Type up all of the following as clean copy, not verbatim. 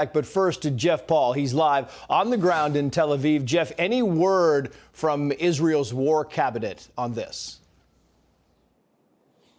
But first to Jeff Paul. He's live on the ground in Tel Aviv. Jeff, any word from Israel's war cabinet on this?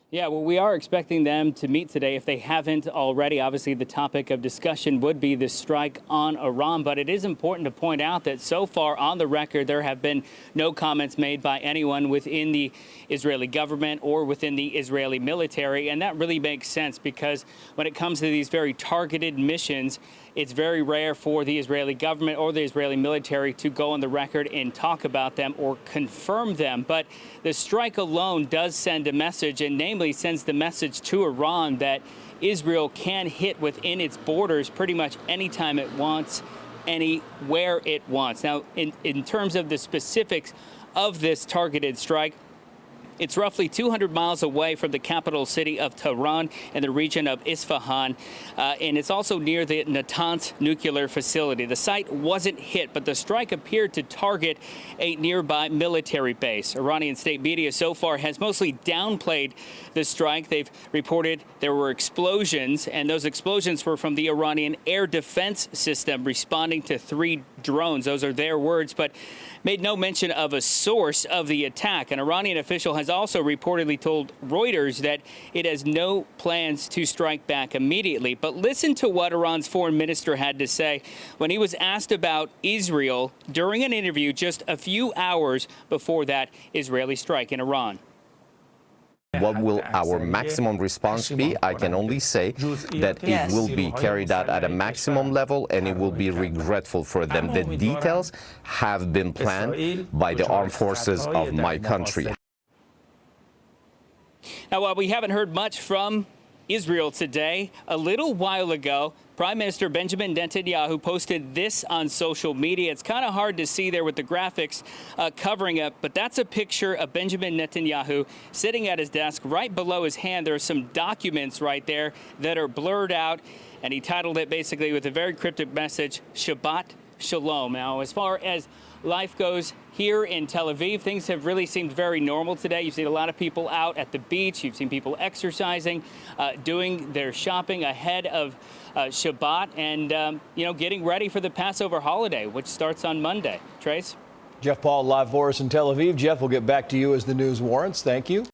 Yeah, well, we are expecting them to meet today if they haven't already. Obviously, the topic of discussion would be the strike on Iran. But it is important to point out that so far on the record, there have been no comments made by anyone within the Israeli government or within the Israeli military. And that really makes sense because when it comes to these very targeted missions, it's very rare for the Israeli government or the Israeli military to go on the record and talk about them or confirm them. But the strike alone does send a message, and namely sends the message to Iran that Israel can hit within its borders pretty much anytime it wants, anywhere it wants. Now, in terms of the specifics of this targeted strike, it's roughly 200 miles away from the capital city of Tehran in the region of Isfahan, and it's also near the Natanz nuclear facility. The site wasn't hit, but the strike appeared to target a nearby military base. Iranian state media so far has mostly downplayed the strike. They've reported there were explosions, and those explosions were from the Iranian air defense system responding to 3 drones. Those are their words, but made no mention of a source of the attack. An Iranian official has also reportedly told Reuters that it has no plans to strike back immediately. But listen to what Iran's foreign minister had to say when he was asked about Israel during an interview just a few hours before that Israeli strike in Iran. What will our maximum response be? I can only say that it will be carried out at a maximum level, and it will be regretful for them. The details have been planned by the armed forces of my country. Now, while we haven't heard much from Israel today, a little while ago, Prime Minister Benjamin Netanyahu posted this on social media. It's kind of hard to see there with the graphics covering it, but that's a picture of Benjamin Netanyahu sitting at his desk. Right below his hand, there are some documents right there that are blurred out, and he titled it basically with a very cryptic message, Shabbat Shalom. Now, as far as life goes here in Tel Aviv, things have really seemed very normal today. You've seen a lot of people out at the beach. You've seen people exercising, doing their shopping ahead of Shabbat and, getting ready for the Passover holiday, which starts on Monday. Trace? Jeff Paul live for us in Tel Aviv. Jeff, we'll get back to you as the news warrants. Thank you.